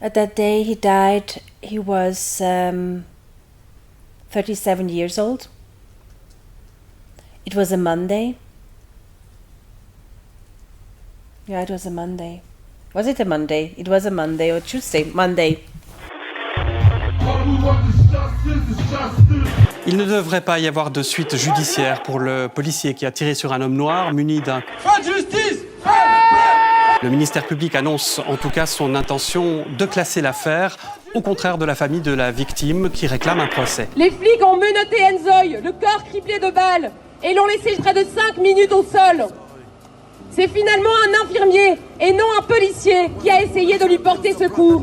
At that day he died, he was 37 years old. It was a Monday. Yeah, it was a Monday. Was it a Monday? It was a Monday or Tuesday? Monday. Il ne devrait pas y avoir de suite judiciaire pour le policier qui a tiré sur un homme noir muni d'un... Pas de justice! Le ministère public annonce en tout cas son intention de classer l'affaire, au contraire de la famille de la victime qui réclame un procès. Les flics ont menotté Nzoy, le corps criblé de balles, et l'ont laissé près de 5 minutes au sol. C'est finalement un infirmier, et non un policier, qui a essayé de lui porter secours.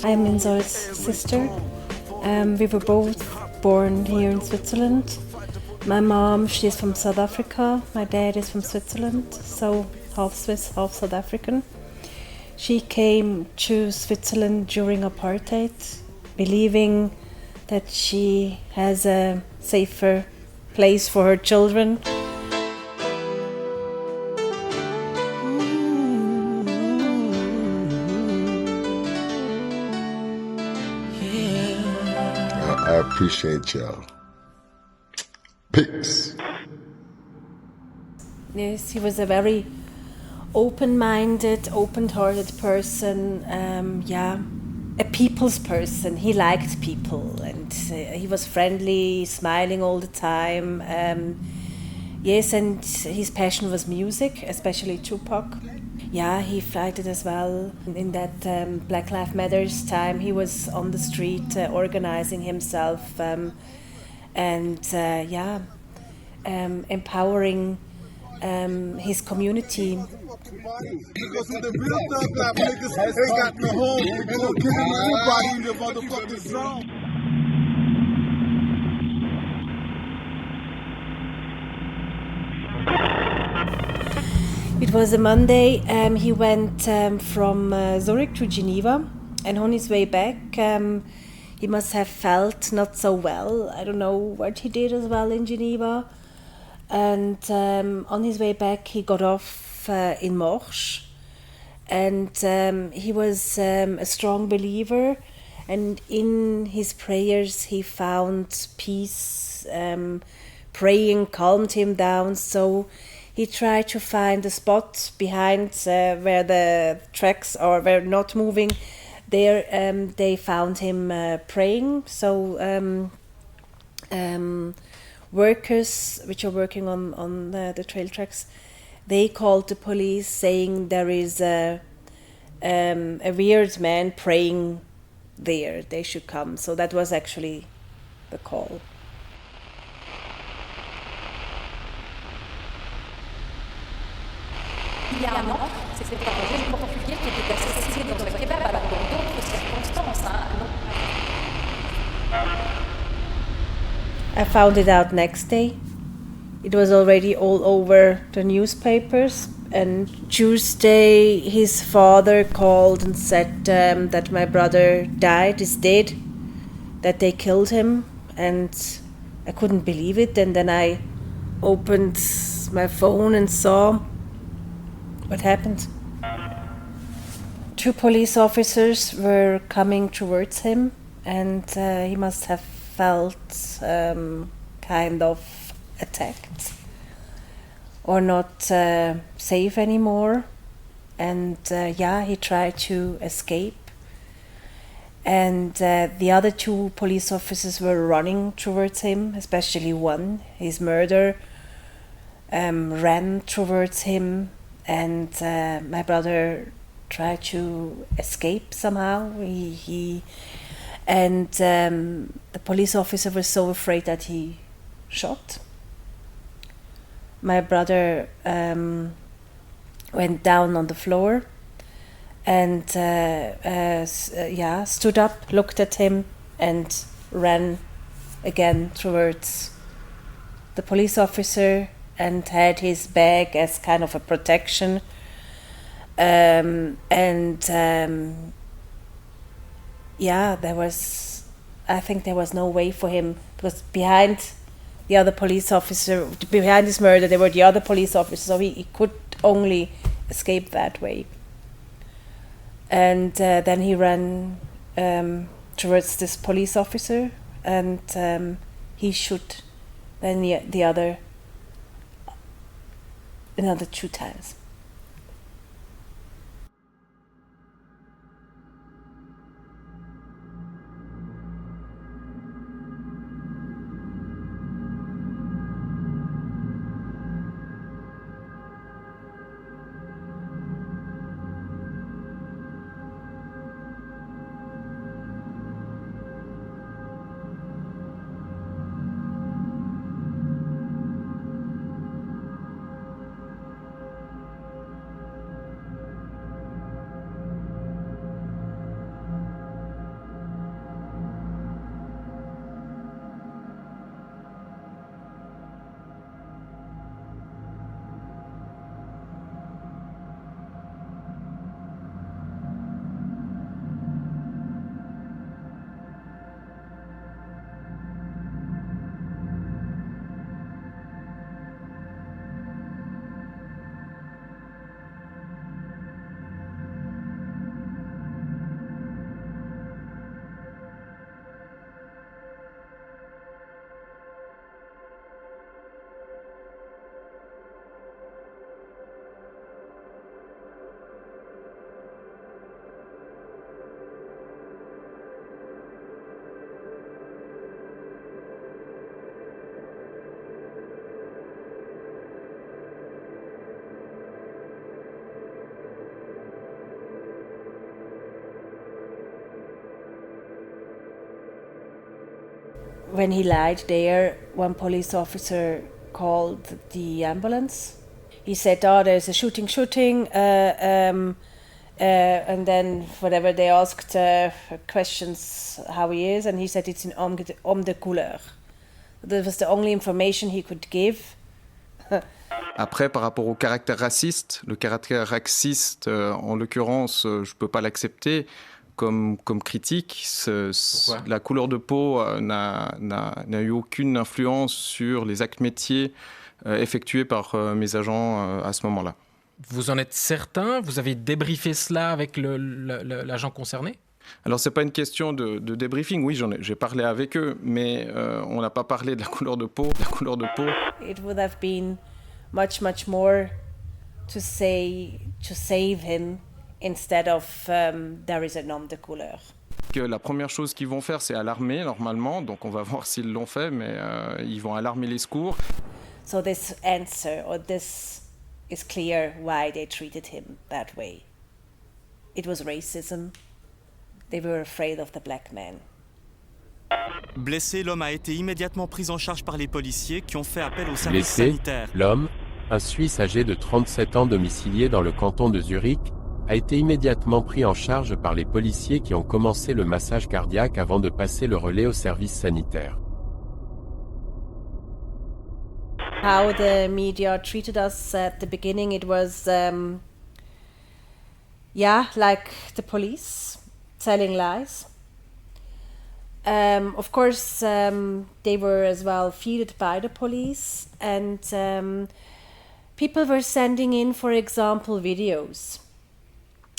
I'm Nzoy's sister. We were both born here in Switzerland. My mom, she is from South Africa. My dad is from Switzerland, so half Swiss, half South African. She came to Switzerland during apartheid, believing that she has a safer place for her children. I appreciate y'all. Peace. Yes, he was a very open-minded, open-hearted person. A people's person. He liked people, and he was friendly, smiling all the time. Yes, and his passion was music, especially Tupac. Yeah, he fighted as well. In that Black Lives Matter's time, he was on the street organizing himself empowering his community. Because of the real thug rap niggas ain't got no home. Ain't no killing nobody in your motherfucking zone. It was a Monday. He went from Zurich to Geneva, and on his way back, he must have felt not so well. I don't know what he did as well in Geneva. And on his way back, he got off in Morges, and he was a strong believer, and in his prayers he found peace. Praying calmed him down, so he tried to find a spot behind where the tracks were not moving. There they found him praying, so workers which are working on the trail tracks, they called the police saying there is a weird man praying there, they should come. So that was actually the call. Il y a un an, c'était un jeune portugais qui était assassiné dans un kebab, alors dans d'autres circonstances. I found it out next day. It was already all over the newspapers. And Tuesday, his father called and said that my brother is dead, that they killed him. And I couldn't believe it. And then I opened my phone and saw what happened. 2 police officers were coming towards him, and he must have felt kind of attacked or not safe anymore. And he tried to escape. And the other 2 police officers were running towards him, especially one, his murderer, ran towards him. And my brother tried to escape somehow. The police officer was so afraid that he shot. My brother went down on the floor and stood up, looked at him, and ran again towards the police officer, and had his bag as kind of a protection. I think there was no way for him, because behind the other police officer behind this murder. They were the other police officers, so he could only escape that way. And then he ran towards this police officer, and he shot then the other another 2 times. When he lied there, one police officer called the ambulance. He said, "Oh, there's a shooting," and then whatever they asked questions how he is, and he said it's an homme de couleur. That was the only information he could give. Après, par rapport au caractère raciste, le caractère raciste, en l'occurrence, je ne peux pas l'accepter comme critique. La couleur de peau n'a eu aucune influence sur les actes métiers effectués par mes agents à ce moment-là. Vous en êtes certain? Vous avez débriefé cela avec l'agent concerné? Alors, ce n'est pas une question de débriefing. Oui, j'ai parlé avec eux, mais on n'a pas parlé de la couleur de peau. It would have been much more to save him instead of there is an homme de couleur. Que la première chose qu'ils vont faire, c'est alarmer normalement. Donc, on va voir s'ils l'ont fait, mais ils vont alarmer les secours. So this answer, or this is clear why they treated him that way. It was racism. They were afraid of the black man. Blessé, l'homme a été immédiatement pris en charge par les policiers qui ont fait appel au service sanitaire. L'homme, un Suisse âgé de 37 ans domicilié dans le canton de Zurich, a été immédiatement pris en charge par les policiers qui ont commencé le massage cardiaque avant de passer le relais au service sanitaire. How the media treated us at the beginning, it was, like the police telling lies. Of course, they were as well feared by the police, and people were sending in, for example, videos.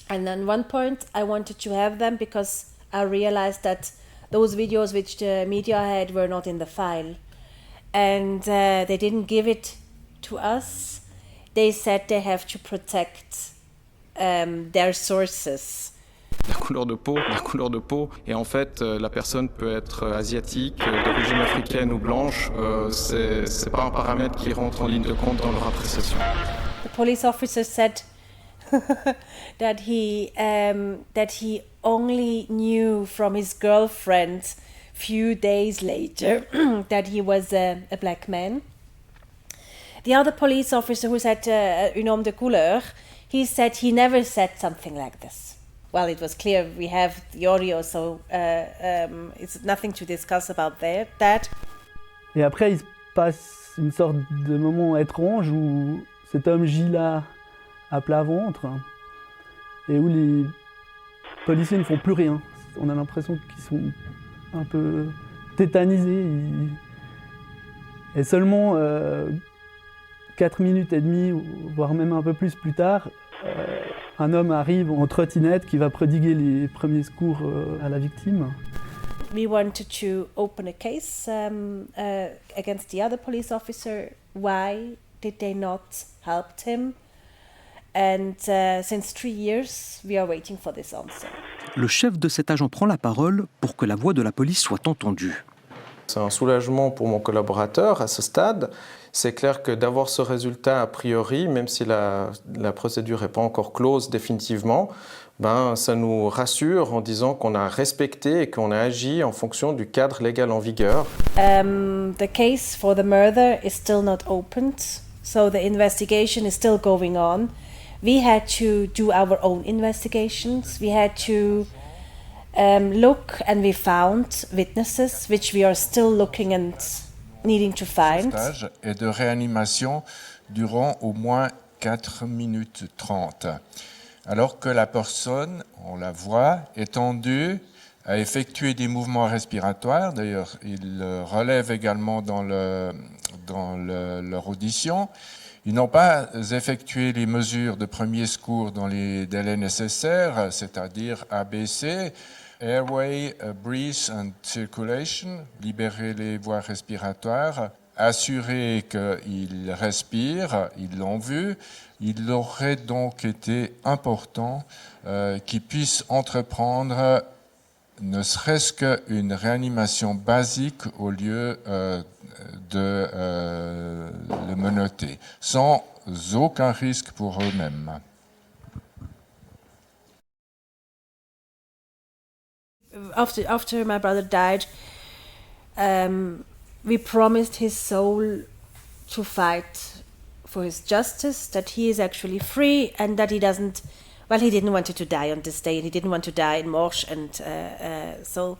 And at one point, I wanted to have them because I realized that those videos which the media had were not in the file. And they didn't give it to us. They said they have to protect their sources. La couleur de peau. Et en fait, la personne peut être asiatique, d'origine africaine ou blanche. C'est pas un paramètre qui rentre en ligne de compte dans leur appréciation. The police officer said that he only knew from his girlfriend few days later that he was a black man. The other police officer who said un homme de couleur, he said he never said something like this. Well, it was clear, we have the audio, so it's nothing to discuss about that. Et après, il se passe une sorte de moment étrange où cet homme gît là à plat ventre et où les policiers ne font plus rien. On a l'impression qu'ils sont un peu tétanisés. Et seulement 4 minutes et demie, voire même un peu plus tard, un homme arrive en trottinette qui va prodiguer les premiers secours à la victime. We wanted to open a case against the other police officer. Why did they not help him? And since 3 years, we are waiting for this answer. Le chef de cet agent prend la parole pour que la voix de la police soit entendue. C'est un soulagement pour mon collaborateur à ce stade. C'est clair que d'avoir ce résultat a priori, même si la procédure n'est pas encore close définitivement, ça nous rassure en disant qu'on a respecté et qu'on a agi en fonction du cadre légal en vigueur. The case for the murder is still not opened, so the investigation is still going on. We had to do our own investigations. We had to look, and we found witnesses, which we are still looking and needing to find. Stage et de réanimation durant au moins 4 minutes 30. Alors que la personne, on la voit, étendue, a effectué des mouvements respiratoires. D'ailleurs, il relève également dans leur audition. Ils n'ont pas effectué les mesures de premier secours dans les délais nécessaires, c'est-à-dire ABC, Airway, Breath and Circulation, libérer les voies respiratoires, assurer qu'ils respirent, ils l'ont vu. Il aurait donc été important qu'ils puissent entreprendre ne serait-ce qu'une réanimation basique au lieu de le menotter, sans aucun risque pour eux-mêmes. After my brother died, we promised his soul to fight for his justice, that he is actually free and that he didn't want to die on this day and he didn't want to die in Morges, and so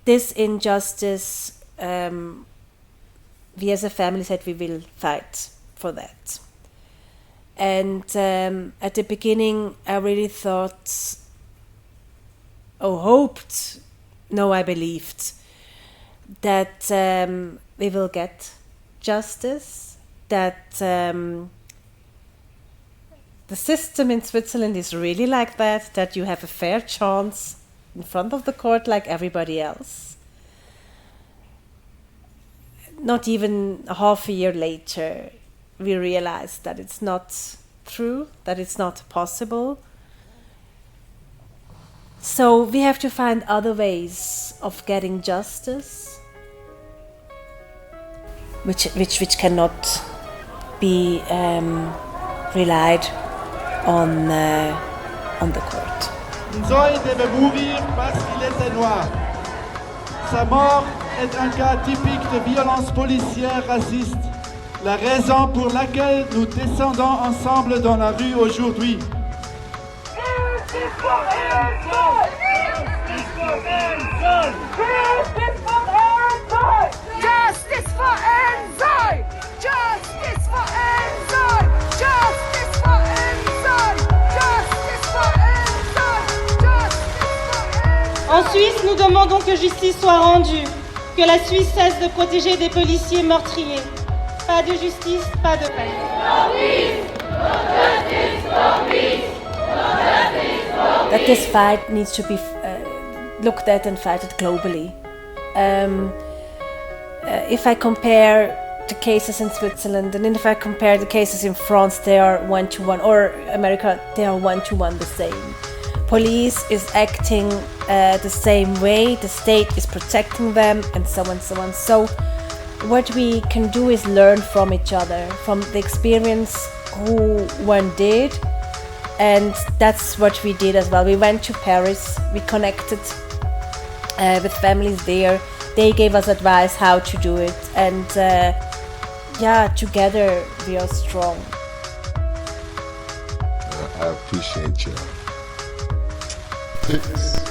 this injustice, we as a family said we will fight for that. And at the beginning I really thought, hoped, no, I believed that we will get justice, that the system in Switzerland is really like that you have a fair chance in front of the court like everybody else. Not even a half a year later, we realized that it's not true, that it's not possible. So we have to find other ways of getting justice, which cannot be relied on the court. Nzoy devait mourir parce qu'il était noir. Sa mort est un cas typique de violence policière raciste, la raison pour laquelle nous descendons ensemble dans la rue aujourd'hui. Justice for Nzoy! Justice for Nzoy! Justice for Nzoy! Justice for Nzoy! Justice for Nzoy! En Suisse, nous demandons que justice soit rendue, que la Suisse cesse de protéger des policiers meurtriers. Pas de justice, pas de paix. That this fight needs to be looked at and fighted globally. If I compare the cases in Switzerland and if I compare the cases in France, they are 1-to-1, or America, they are 1-to-1 the same. Police is acting the same way, the state is protecting them, and so on, so on. So what we can do is learn from each other, from the experience who one did, and that's what we did as well. We went to Paris, we connected with families there. They gave us advice how to do it, and together we are strong. I appreciate you. Touxtes.